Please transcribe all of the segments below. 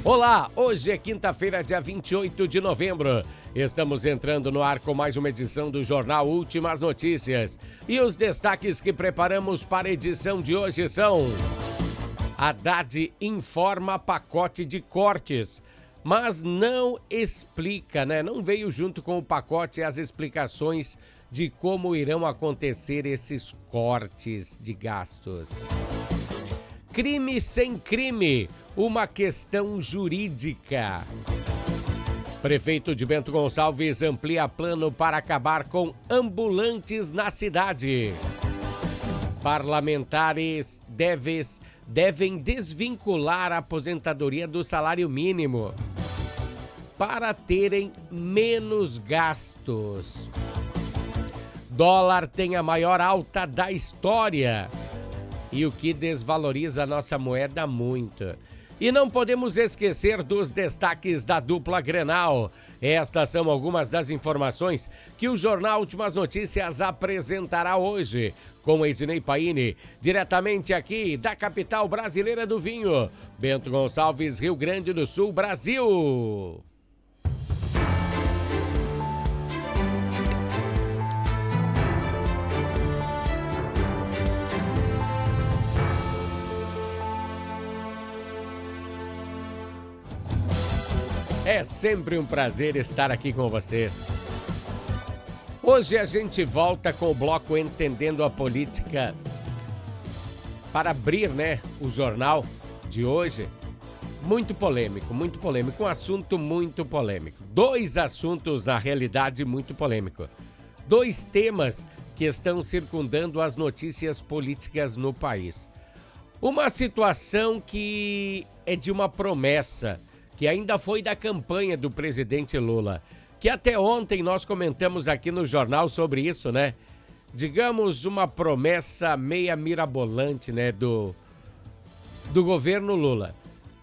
Olá, hoje é quinta-feira, dia 28 de novembro. Estamos entrando no ar com mais uma edição do Jornal Últimas Notícias. E os destaques que preparamos para a edição de hoje são: Haddad informa pacote de cortes, mas não explica, Não veio junto com o pacote as explicações de como irão acontecer esses cortes de gastos. Crime sem crime, uma questão jurídica. Prefeito de Bento Gonçalves amplia plano para acabar com ambulantes na cidade. Parlamentares devem desvincular a aposentadoria do salário mínimo para terem menos gastos. Dólar tem a maior alta da história. E o que desvaloriza a nossa moeda muito. E não podemos esquecer dos destaques da dupla Grenal. Estas são algumas das informações que o Jornal Últimas Notícias apresentará hoje. Com Ednei Paini, diretamente aqui da capital brasileira do vinho, Bento Gonçalves, Rio Grande do Sul, Brasil. É sempre um prazer estar aqui com vocês. Hoje a gente volta com o bloco Entendendo a Política para abrir, o jornal de hoje. Muito polêmico, um assunto muito polêmico. Dois assuntos, na realidade, muito polêmico. Dois temas que estão circundando as notícias políticas no país. Uma situação que é de uma promessa que ainda foi da campanha do presidente Lula, que até ontem nós comentamos aqui no jornal sobre isso, Digamos, uma promessa meia mirabolante, do governo Lula.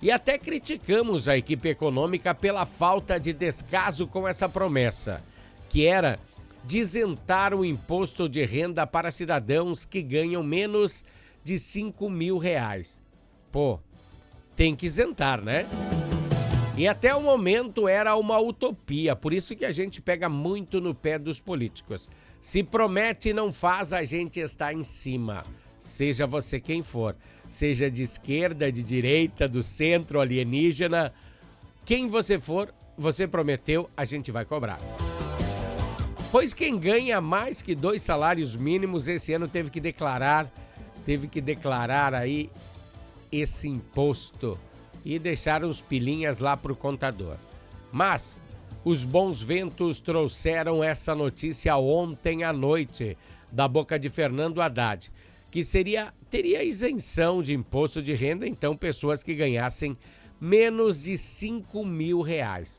E até criticamos a equipe econômica pela falta de descaso com essa promessa, que era de isentar o imposto de renda para cidadãos que ganham menos de R$5.000. Pô, tem que isentar, E até o momento era uma utopia, por isso que a gente pega muito no pé dos políticos. Se promete e não faz, a gente está em cima. Seja você quem for, seja de esquerda, de direita, do centro, alienígena, quem você for, você prometeu, a gente vai cobrar. Pois quem ganha mais que 2 salários mínimos esse ano teve que declarar aí esse imposto e deixar os pilinhas lá para o contador. Mas os bons ventos trouxeram essa notícia ontem à noite, da boca de Fernando Haddad, que teria isenção de imposto de renda, então pessoas que ganhassem menos de R$5.000.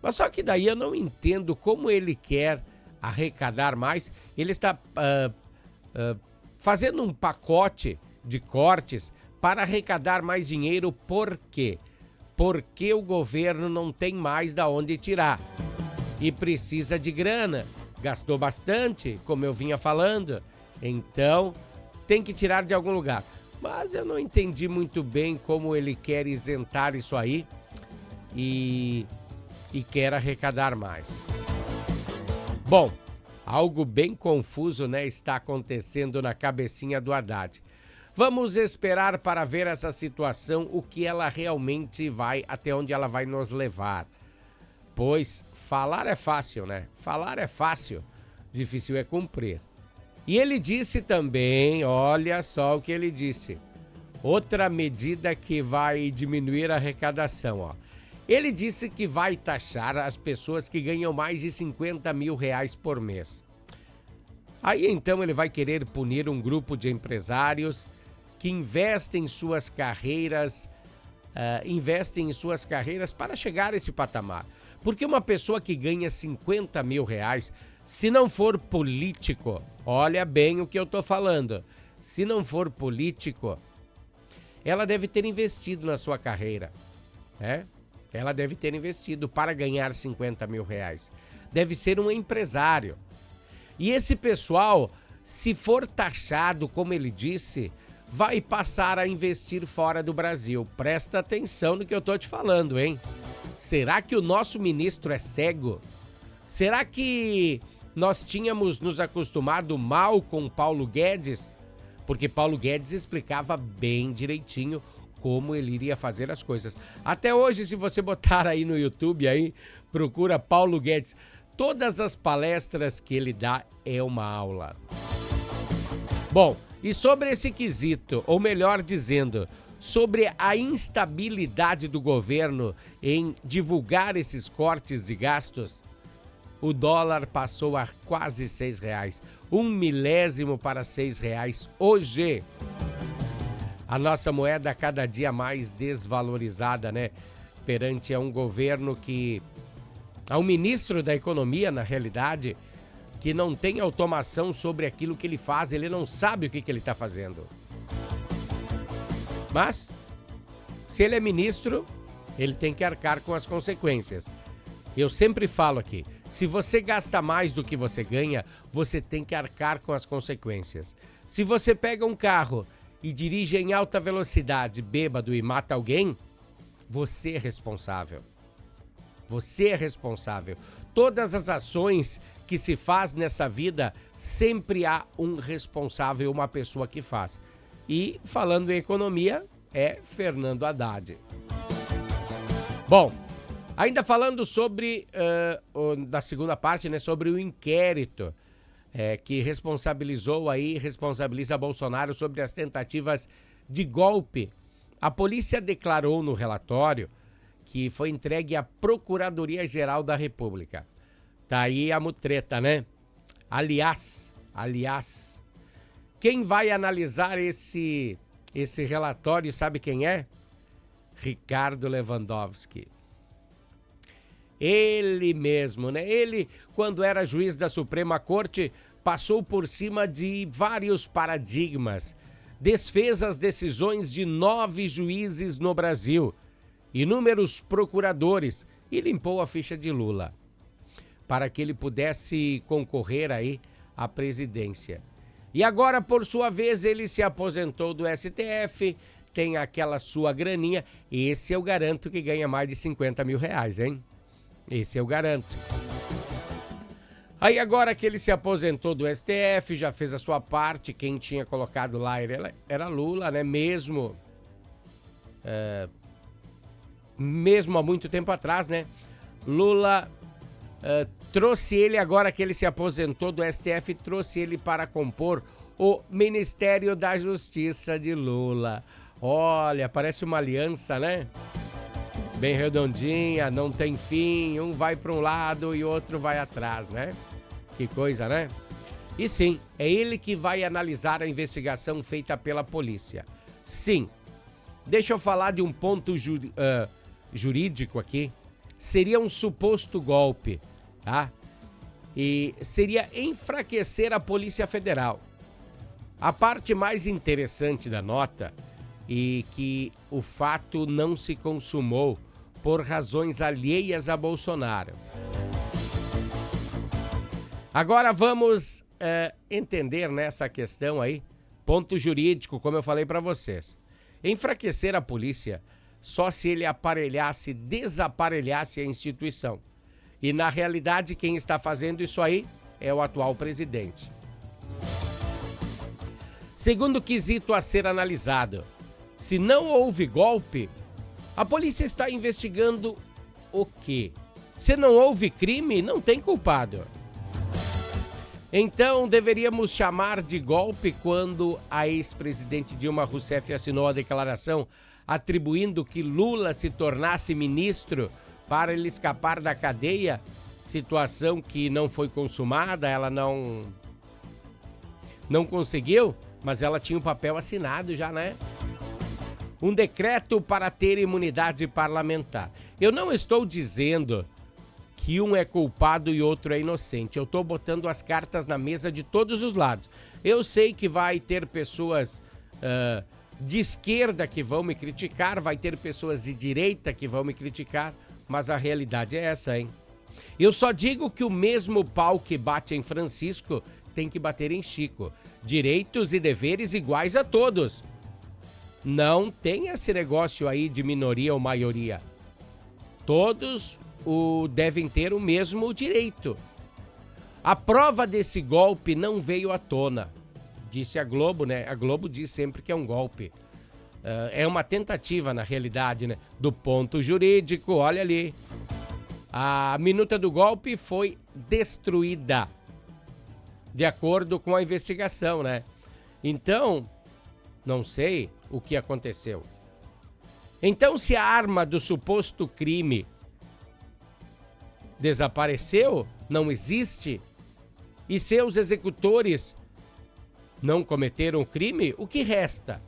Mas só que daí eu não entendo como ele quer arrecadar mais. Ele está fazendo um pacote de cortes para arrecadar mais dinheiro. Por quê? Porque o governo não tem mais da onde tirar e precisa de grana. Gastou bastante, como eu vinha falando, então tem que tirar de algum lugar. Mas eu não entendi muito bem como ele quer isentar isso aí e quer arrecadar mais. Bom, algo bem confuso, está acontecendo na cabecinha do Haddad. Vamos esperar para ver essa situação, o que ela realmente até onde ela vai nos levar. Pois falar é fácil, Falar é fácil, difícil é cumprir. E ele disse também, olha só o que ele disse, outra medida que vai diminuir a arrecadação, Ele disse que vai taxar as pessoas que ganham mais de R$50.000 por mês. Aí então ele vai querer punir um grupo de empresários que investem em suas carreiras para chegar a esse patamar. Porque uma pessoa que ganha R$50.000, se não for político, olha bem o que eu estou falando, se não for político, ela deve ter investido na sua carreira, Ela deve ter investido para ganhar R$50.000. Deve ser um empresário. E esse pessoal, se for taxado, como ele disse, vai passar a investir fora do Brasil. Presta atenção no que eu tô te falando, hein? Será que o nosso ministro é cego? Será que nós tínhamos nos acostumado mal com Paulo Guedes? Porque Paulo Guedes explicava bem direitinho como ele iria fazer as coisas. Até hoje, se você botar aí no YouTube, aí, procura Paulo Guedes. Todas as palestras que ele dá é uma aula. Bom, e sobre esse quesito, ou melhor dizendo, sobre a instabilidade do governo em divulgar esses cortes de gastos, o dólar passou a quase R$6, 1/1000 para R$6 hoje. A nossa moeda cada dia mais desvalorizada, né? Perante a um governo que... a um ministro da economia, na realidade, que não tem automação sobre aquilo que ele faz, ele não sabe o que ele está fazendo. Mas, se ele é ministro, ele tem que arcar com as consequências. Eu sempre falo aqui, se você gasta mais do que você ganha, você tem que arcar com as consequências. Se você pega um carro e dirige em alta velocidade, bêbado e mata alguém, você é responsável. Você é responsável. Todas as ações que se faz nessa vida, sempre há um responsável, uma pessoa que faz. E, falando em economia, é Fernando Haddad. Bom, ainda falando sobre, da segunda parte, né, sobre o inquérito que responsabiliza Bolsonaro sobre as tentativas de golpe. A polícia declarou no relatório que foi entregue à Procuradoria-Geral da República. Tá aí a mutreta, né? Aliás, quem vai analisar esse relatório, sabe quem é? Ricardo Lewandowski. Ele mesmo, né? Ele, quando era juiz da Suprema Corte, passou por cima de vários paradigmas, desfez as decisões de 9 juízes no Brasil, inúmeros procuradores e limpou a ficha de Lula, para que ele pudesse concorrer aí à presidência. E agora, por sua vez, ele se aposentou do STF, tem aquela sua graninha. Esse eu garanto que ganha mais de R$50 mil, hein? Esse eu garanto. Aí agora que ele se aposentou do STF, já fez a sua parte, quem tinha colocado lá era Lula, né? Mesmo há muito tempo atrás, né? Lula trouxe ele, agora que ele se aposentou do STF, trouxe ele para compor o Ministério da Justiça de Lula. Olha, parece uma aliança, né? Bem redondinha, não tem fim, um vai para um lado e outro vai atrás, né? Que coisa, né? E sim, é ele que vai analisar a investigação feita pela polícia. Sim, deixa eu falar de um ponto jurídico aqui. Seria um suposto golpe, tá? E seria enfraquecer a Polícia Federal. A parte mais interessante da nota é que o fato não se consumou por razões alheias a Bolsonaro. Agora vamos entender nessa questão aí, ponto jurídico, como eu falei para vocês. Enfraquecer a polícia só se ele desaparelhasse a instituição. E na realidade quem está fazendo isso aí é o atual presidente. Segundo quesito a ser analisado, se não houve golpe, a polícia está investigando o quê? Se não houve crime, não tem culpado. Então, deveríamos chamar de golpe quando a ex-presidente Dilma Rousseff assinou a declaração atribuindo que Lula se tornasse ministro para ele escapar da cadeia, situação que não foi consumada, ela não conseguiu, mas ela tinha o papel assinado já, né? Um decreto para ter imunidade parlamentar. Eu não estou dizendo que um é culpado e outro é inocente. Eu estou botando as cartas na mesa de todos os lados. Eu sei que vai ter pessoas de esquerda que vão me criticar, vai ter pessoas de direita que vão me criticar, mas a realidade é essa, hein? Eu só digo que o mesmo pau que bate em Francisco tem que bater em Chico. Direitos e deveres iguais a todos. Não tem esse negócio aí de minoria ou maioria. Todos devem ter o mesmo direito. A prova desse golpe não veio à tona, disse a Globo, né? A Globo diz sempre que é um golpe. É uma tentativa, na realidade, né? Do ponto jurídico, olha ali. A minuta do golpe foi destruída, de acordo com a investigação, né? Então, não sei o que aconteceu. Então, se a arma do suposto crime desapareceu, não existe, e seus executores não cometeram o crime, o que resta?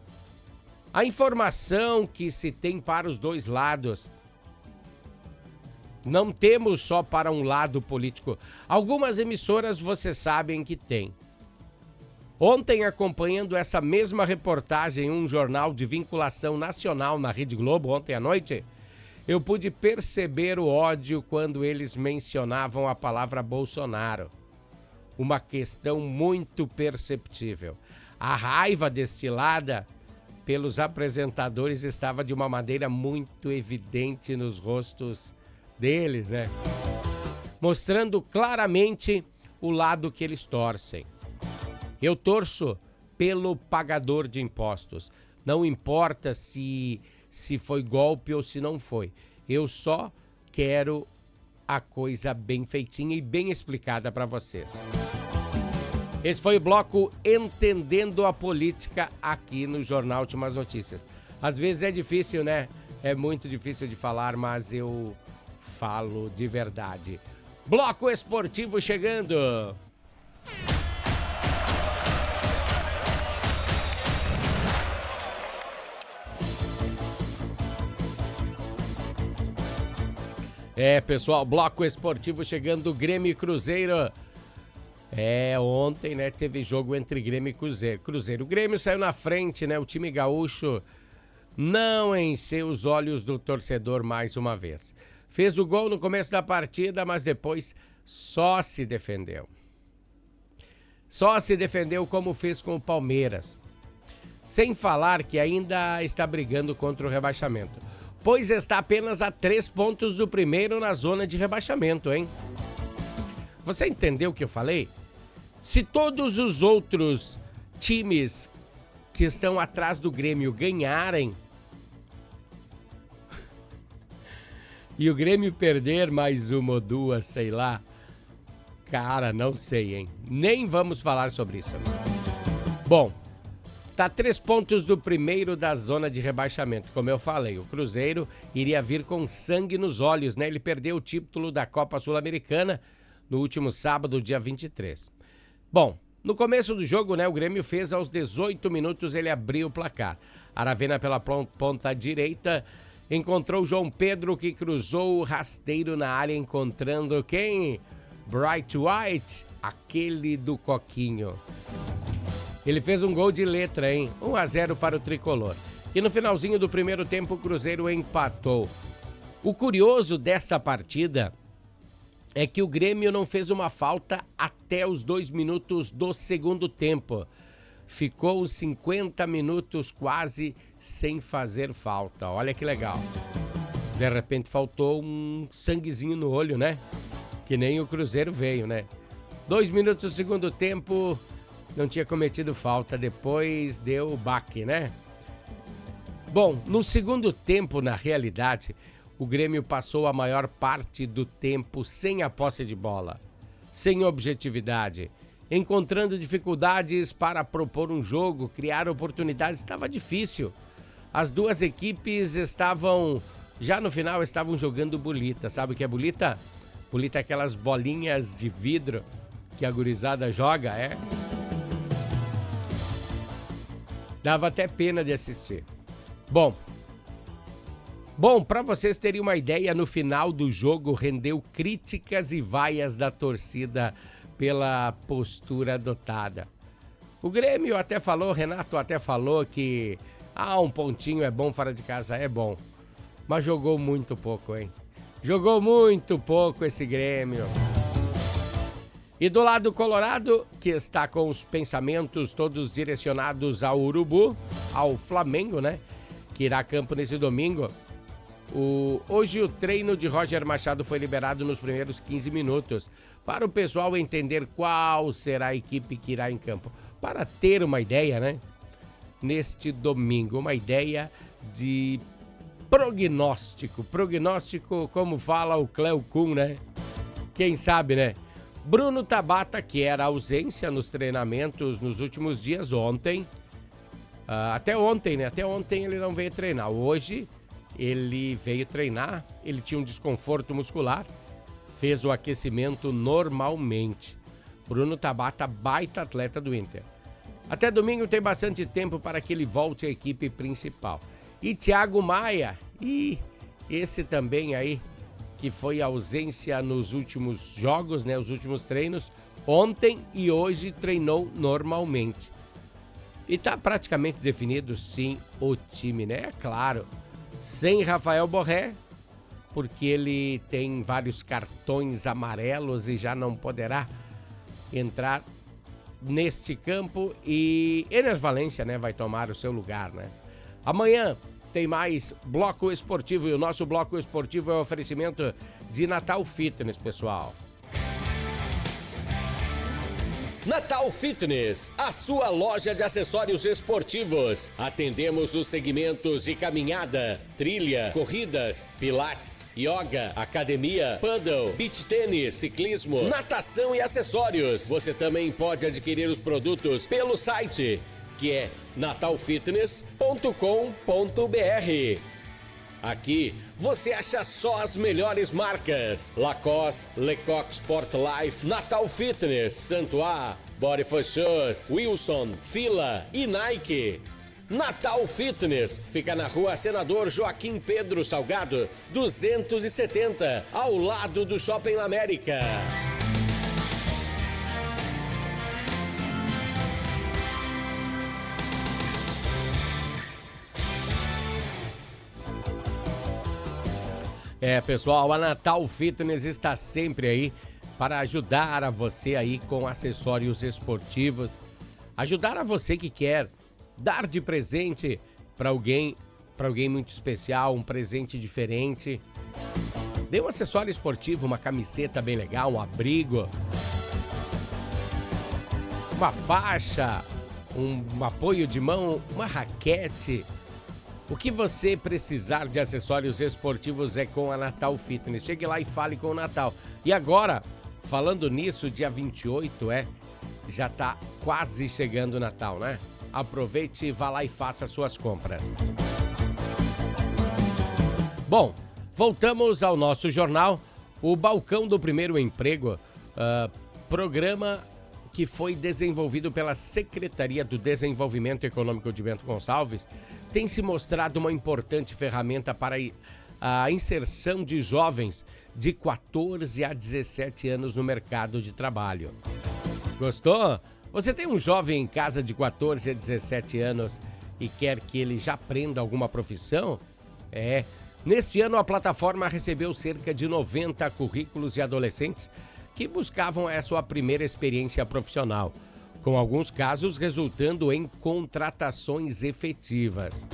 A informação que se tem para os dois lados. Não temos só para um lado político. Algumas emissoras vocês sabem que tem. Ontem, acompanhando essa mesma reportagem em um jornal de vinculação nacional na Rede Globo, ontem à noite, eu pude perceber o ódio quando eles mencionavam a palavra Bolsonaro. Uma questão muito perceptível. A raiva destilada pelos apresentadores estava de uma maneira muito evidente nos rostos deles, né? Mostrando claramente o lado que eles torcem. Eu torço pelo pagador de impostos. Não importa se foi golpe ou se não foi. Eu só quero a coisa bem feitinha e bem explicada para vocês. Esse foi o bloco Entendendo a Política aqui no Jornal Últimas Notícias. Às vezes é difícil, né? É muito difícil de falar, mas eu falo de verdade. Bloco Esportivo chegando. Pessoal, bloco esportivo chegando, Grêmio e Cruzeiro. Ontem, né, teve jogo entre Grêmio e Cruzeiro. O Grêmio saiu na frente, né, o time gaúcho não encheu os olhos do torcedor mais uma vez. Fez o gol no começo da partida, mas depois só se defendeu. Só se defendeu como fez com o Palmeiras. Sem falar que ainda está brigando contra o rebaixamento. Pois está apenas a 3 pontos do primeiro na zona de rebaixamento, hein? Você entendeu o que eu falei? Se todos os outros times que estão atrás do Grêmio ganharem e o Grêmio perder mais uma ou duas, sei lá, cara, não sei, hein? Nem vamos falar sobre isso. Bom, tá 3 pontos do primeiro da zona de rebaixamento. Como eu falei, o Cruzeiro iria vir com sangue nos olhos, né? Ele perdeu o título da Copa Sul-Americana no último sábado, dia 23. Bom, no começo do jogo, né, o Grêmio fez aos 18 minutos, ele abriu o placar. Aravena pela ponta direita, encontrou João Pedro, que cruzou o rasteiro na área, encontrando quem? Bright White, aquele do Coquinho. Ele fez um gol de letra, hein? 1-0 para o Tricolor. E no finalzinho do primeiro tempo, o Cruzeiro empatou. O curioso dessa partida é que o Grêmio não fez uma falta até os 2 minutos do segundo tempo. Ficou os 50 minutos quase sem fazer falta. Olha que legal. De repente faltou um sanguezinho no olho, né? Que nem o Cruzeiro veio, né? 2 minutos do segundo tempo, não tinha cometido falta. Depois deu o baque, né? Bom, no segundo tempo, na realidade, o Grêmio passou a maior parte do tempo sem a posse de bola, sem objetividade, encontrando dificuldades para propor um jogo, criar oportunidades. Estava difícil. As duas equipes já no final, estavam jogando bolita. Sabe o que é bolita? Bolita é aquelas bolinhas de vidro que a gurizada joga, Dava até pena de assistir. Bom, para vocês terem uma ideia, no final do jogo rendeu críticas e vaias da torcida pela postura adotada. O Grêmio até falou, Renato até falou que um pontinho é bom fora de casa, é bom. Mas jogou muito pouco, hein? Jogou muito pouco esse Grêmio. E do lado colorado, que está com os pensamentos todos direcionados ao Urubu, ao Flamengo, né? Que irá a campo nesse domingo. Hoje o treino de Roger Machado foi liberado nos primeiros 15 minutos para o pessoal entender qual será a equipe que irá em campo. Para ter uma ideia, né? Neste domingo, uma ideia de prognóstico. Prognóstico, como fala o Cleo Kuhn, né? Quem sabe, né? Bruno Tabata, que era ausência nos treinamentos nos últimos dias, ontem. Até ontem, né? Até ontem ele não veio treinar. Hoje ele veio treinar, ele tinha um desconforto muscular, fez o aquecimento normalmente. Bruno Tabata, baita atleta do Inter. Até domingo tem bastante tempo para que ele volte à equipe principal. E Thiago Maia, esse também aí, que foi ausência nos últimos jogos, né? Os últimos treinos, ontem e hoje treinou normalmente. E está praticamente definido, sim, o time, né? É claro, sem Rafael Borré, porque ele tem vários cartões amarelos e já não poderá entrar neste campo. E Ener Valencia, né, vai tomar o seu lugar, né? Amanhã tem mais Bloco Esportivo e o nosso Bloco Esportivo é um oferecimento de Natal Fitness, pessoal. Natal Fitness, a sua loja de acessórios esportivos. Atendemos os segmentos de caminhada, trilha, corridas, pilates, yoga, academia, paddle, beach tênis, ciclismo, natação e acessórios. Você também pode adquirir os produtos pelo site, que é natalfitness.com.br. Aqui você acha só as melhores marcas: Lacoste, Lecoq Sport Life, Natal Fitness, Santois, Body for Shoes, Wilson, Fila e Nike. Natal Fitness fica na rua Senador Joaquim Pedro Salgado, 270, ao lado do Shopping América. Pessoal, a Natal Fitness está sempre aí para ajudar a você aí com acessórios esportivos, ajudar a você que quer dar de presente para alguém muito especial, um presente diferente. Dê um acessório esportivo, uma camiseta bem legal, um abrigo, uma faixa, um apoio de mão, uma raquete. O que você precisar de acessórios esportivos é com a Natal Fitness. Chegue lá e fale com o Natal. E agora, falando nisso, dia 28, já tá quase chegando o Natal, né? Aproveite, vá lá e faça suas compras. Bom, voltamos ao nosso jornal. O Balcão do Primeiro Emprego, programa que foi desenvolvido pela Secretaria do Desenvolvimento Econômico de Bento Gonçalves, tem se mostrado uma importante ferramenta para a inserção de jovens de 14 a 17 anos no mercado de trabalho. Gostou? Você tem um jovem em casa de 14 a 17 anos e quer que ele já aprenda alguma profissão? Nesse ano a plataforma recebeu cerca de 90 currículos de adolescentes que buscavam a sua primeira experiência profissional, com alguns casos resultando em contratações efetivas.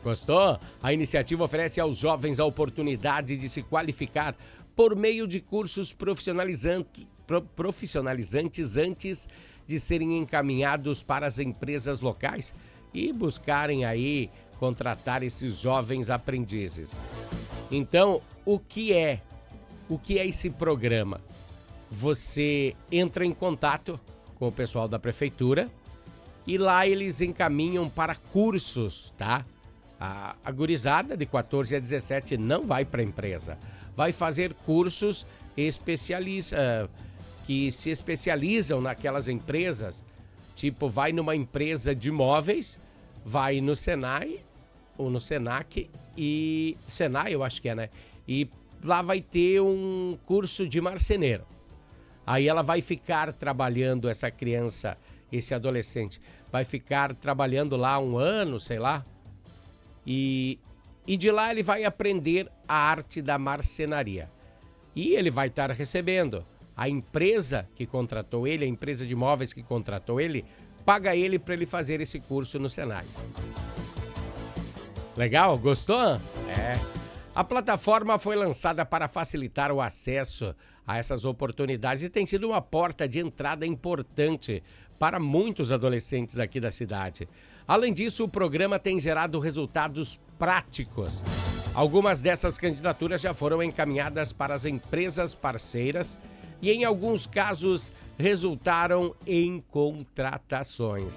Gostou? A iniciativa oferece aos jovens a oportunidade de se qualificar por meio de cursos profissionalizantes antes de serem encaminhados para as empresas locais e buscarem aí contratar esses jovens aprendizes. Então, o que é esse programa? Você entra em contato com o pessoal da prefeitura e lá eles encaminham para cursos, tá? A gurizada de 14 a 17 não vai para a empresa, vai fazer cursos que se especializam naquelas empresas, tipo vai numa empresa de móveis, vai no Senai ou no Senac e Senai eu acho que né? E lá vai ter um curso de marceneiro. Aí ela vai ficar trabalhando, essa criança, esse adolescente, vai ficar trabalhando lá um ano, sei lá. E de lá ele vai aprender a arte da marcenaria. E ele vai estar recebendo. A empresa que contratou ele, a empresa de móveis que contratou ele, paga ele para ele fazer esse curso no Senai. Legal? Gostou? É. A plataforma foi lançada para facilitar o acesso a essas oportunidades e tem sido uma porta de entrada importante para muitos adolescentes aqui da cidade. Além disso, o programa tem gerado resultados práticos. Algumas dessas candidaturas já foram encaminhadas para as empresas parceiras e, em alguns casos, resultaram em contratações.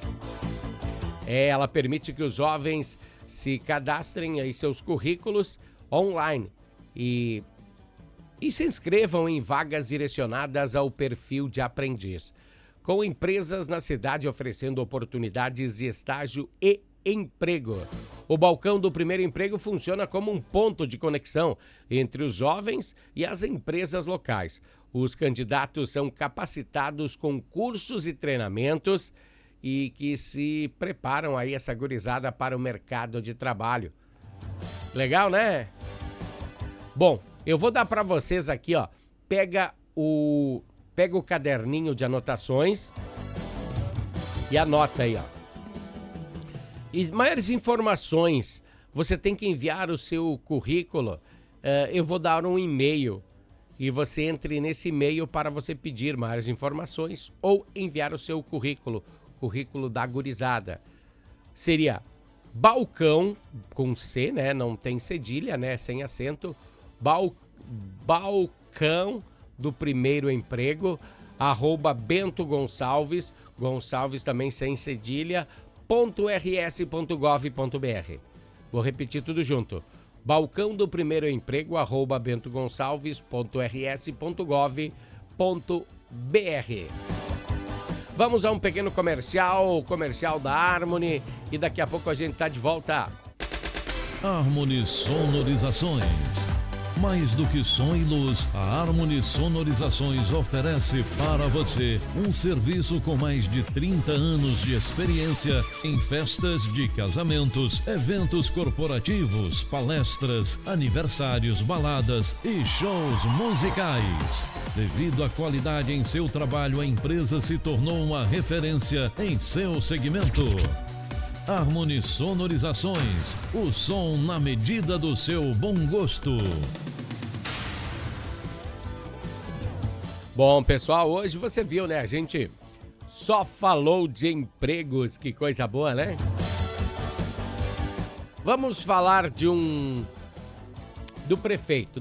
Ela permite que os jovens se cadastrem em seus currículos online e se inscrevam em vagas direcionadas ao perfil de aprendiz, com empresas na cidade oferecendo oportunidades de estágio e emprego. O balcão do primeiro emprego funciona como um ponto de conexão entre os jovens e as empresas locais. Os candidatos são capacitados com cursos e treinamentos e que se preparam aí essa gurizada para o mercado de trabalho. Legal, né? Bom, eu vou dar para vocês aqui, ó. Pega o caderninho de anotações e anota aí, ó. E maiores informações, você tem que enviar o seu currículo. Eu vou dar um e-mail e você entre nesse e-mail para você pedir maiores informações ou enviar o seu currículo da gurizada. Seria balcão, com C, né? Não tem cedilha, né? Sem acento. Balcão do primeiro emprego, @Bento Gonçalves, Gonçalves também sem cedilha, .rs.gov.br. Vou repetir tudo junto. Balcão do primeiro emprego, bentogonçalves.rs.gov.br. Vamos a um pequeno comercial da Harmony, e daqui a pouco a gente tá de volta. Harmony Sonorizações. Mais do que som e luz, a Harmony Sonorizações oferece para você um serviço com mais de 30 anos de experiência em festas de casamentos, eventos corporativos, palestras, aniversários, baladas e shows musicais. Devido à qualidade em seu trabalho, a empresa se tornou uma referência em seu segmento. Harmony Sonorizações, o som na medida do seu bom gosto. Bom, pessoal, hoje você viu, né? A gente só falou de empregos, que coisa boa, né? Vamos falar do prefeito.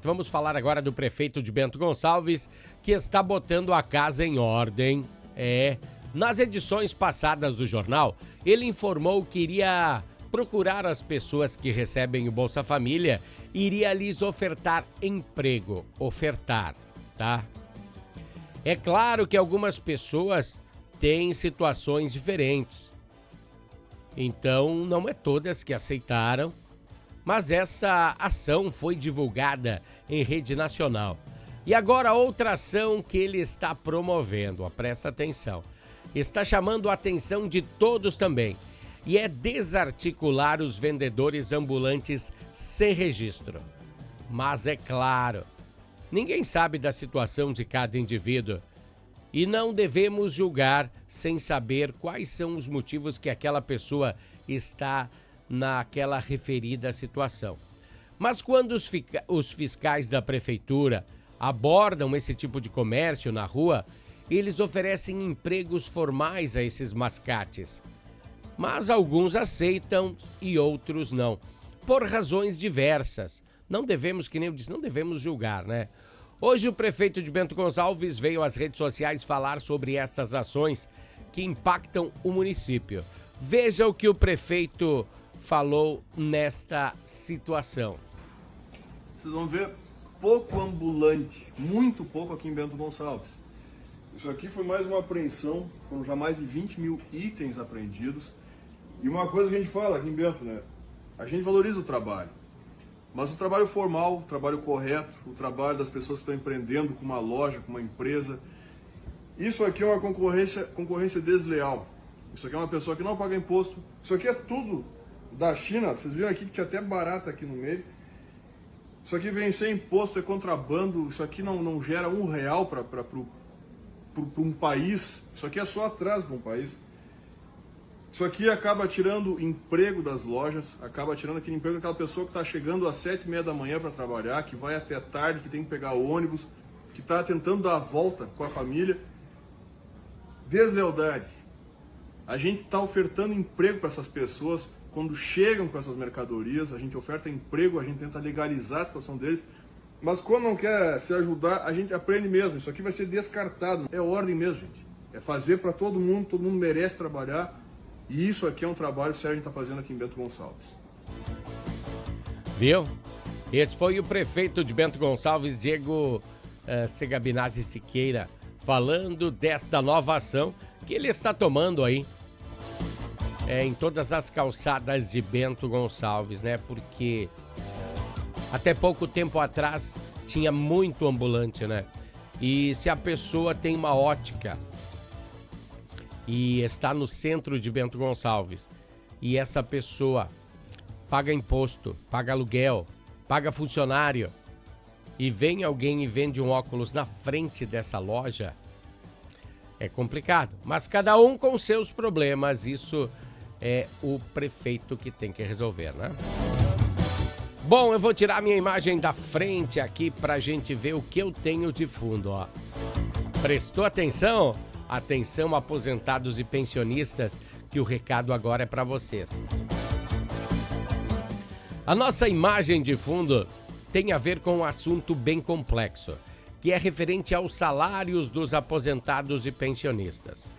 Vamos falar agora do prefeito de Bento Gonçalves, que está botando a casa em ordem. Nas edições passadas do jornal, ele informou que iria procurar as pessoas que recebem o Bolsa Família e iria lhes ofertar emprego. Tá? É claro que algumas pessoas têm situações diferentes. Então, não é todas que aceitaram, mas essa ação foi divulgada em rede nacional. E agora outra ação que ele está promovendo, presta atenção. Está chamando a atenção de todos também, e é desarticular os vendedores ambulantes sem registro. Mas é claro, ninguém sabe da situação de cada indivíduo e não devemos julgar sem saber quais são os motivos que aquela pessoa está naquela referida situação. Mas quando os fiscais da prefeitura abordam esse tipo de comércio na rua, eles oferecem empregos formais a esses mascates. Mas alguns aceitam e outros não, por razões diversas. Não devemos, que nem eu disse, não devemos julgar, né? Hoje o prefeito de Bento Gonçalves veio às redes sociais falar sobre estas ações que impactam o município. Veja o que o prefeito falou nesta situação. Vocês vão ver pouco ambulante, muito pouco aqui em Bento Gonçalves. Isso aqui foi mais uma apreensão, foram já mais de 20 mil itens apreendidos. E uma coisa que a gente fala aqui em Bento, né? A gente valoriza o trabalho. Mas o trabalho formal, o trabalho correto, o trabalho das pessoas que estão empreendendo com uma loja, com uma empresa. Isso aqui é uma concorrência desleal. Isso aqui é uma pessoa que não paga imposto. Isso aqui é tudo da China. Vocês viram aqui que tinha até barata aqui no meio. Isso aqui vem sem imposto, é contrabando. Isso aqui não gera R$1 para um país. Isso aqui é só atraso para um país. Isso aqui acaba tirando emprego das lojas, acaba tirando aquele emprego daquela pessoa que está chegando às 7h30 da manhã para trabalhar, que vai até tarde, que tem que pegar o ônibus, que está tentando dar a volta com a família. Deslealdade. A gente está ofertando emprego para essas pessoas quando chegam com essas mercadorias, a gente oferta emprego, a gente tenta legalizar a situação deles, mas quando não quer se ajudar, a gente aprende mesmo. Isso aqui vai ser descartado. É ordem mesmo, gente. É fazer para todo mundo merece trabalhar, e isso aqui é um trabalho sério que a gente está fazendo aqui em Bento Gonçalves. Viu? Esse foi o prefeito de Bento Gonçalves, Diego Segabinazzi Siqueira, falando desta nova ação que ele está tomando aí em todas as calçadas de Bento Gonçalves, né? Porque até pouco tempo atrás tinha muito ambulante, né? E se a pessoa tem uma ótica e está no centro de Bento Gonçalves e essa pessoa paga imposto, paga aluguel, paga funcionário e vem alguém e vende um óculos na frente dessa loja, é complicado. Mas cada um com seus problemas, isso é o prefeito que tem que resolver, né? Bom, eu vou tirar minha imagem da frente aqui pra gente ver o que eu tenho de fundo, ó. Prestou atenção? Atenção, aposentados e pensionistas, que o recado agora é para vocês. A nossa imagem de fundo tem a ver com um assunto bem complexo, que é referente aos salários dos aposentados e pensionistas.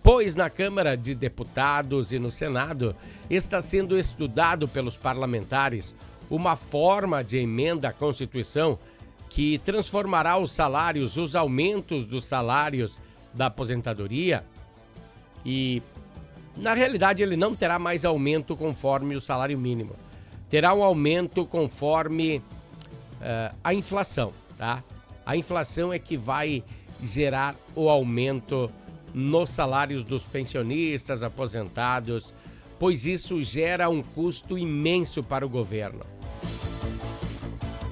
Pois na Câmara de Deputados e no Senado está sendo estudado pelos parlamentares uma forma de emenda à Constituição que transformará os salários, os aumentos dos salários da aposentadoria, e na realidade ele não terá mais aumento conforme o salário mínimo, terá um aumento conforme a inflação, tá? A inflação é que vai gerar o aumento nos salários dos pensionistas, aposentados, pois isso gera um custo imenso para o governo.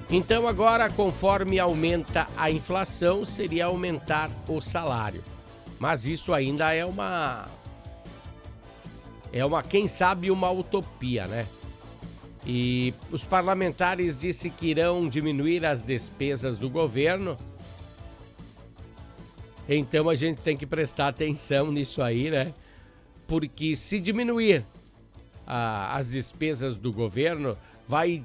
Então agora, conforme aumenta a inflação, seria aumentar o salário. Mas isso ainda é uma, quem sabe, uma utopia, né? E os parlamentares disseram que irão diminuir as despesas do governo. Então a gente tem que prestar atenção nisso aí, né? Porque se diminuir as despesas do governo, vai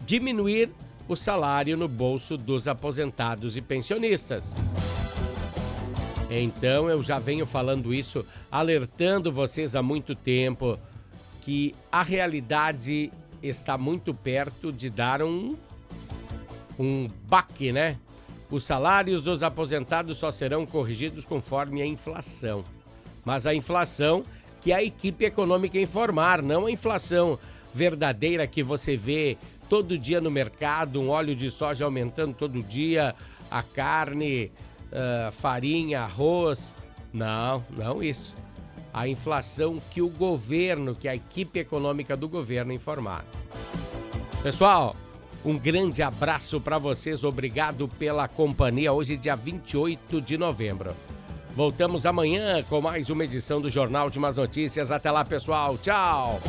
diminuir o salário no bolso dos aposentados e pensionistas. Então eu já venho falando isso, alertando vocês há muito tempo, que a realidade está muito perto de dar um baque, né? Os salários dos aposentados só serão corrigidos conforme a inflação. Mas a inflação que a equipe econômica informar, não a inflação verdadeira que você vê todo dia no mercado, um óleo de soja aumentando todo dia, a carne, farinha, arroz. Não isso. A inflação que o governo, que a equipe econômica do governo informar. Pessoal, um grande abraço para vocês, obrigado pela companhia. Hoje, dia 28 de novembro. Voltamos amanhã com mais uma edição do Jornal de Más Notícias. Até lá, pessoal. Tchau!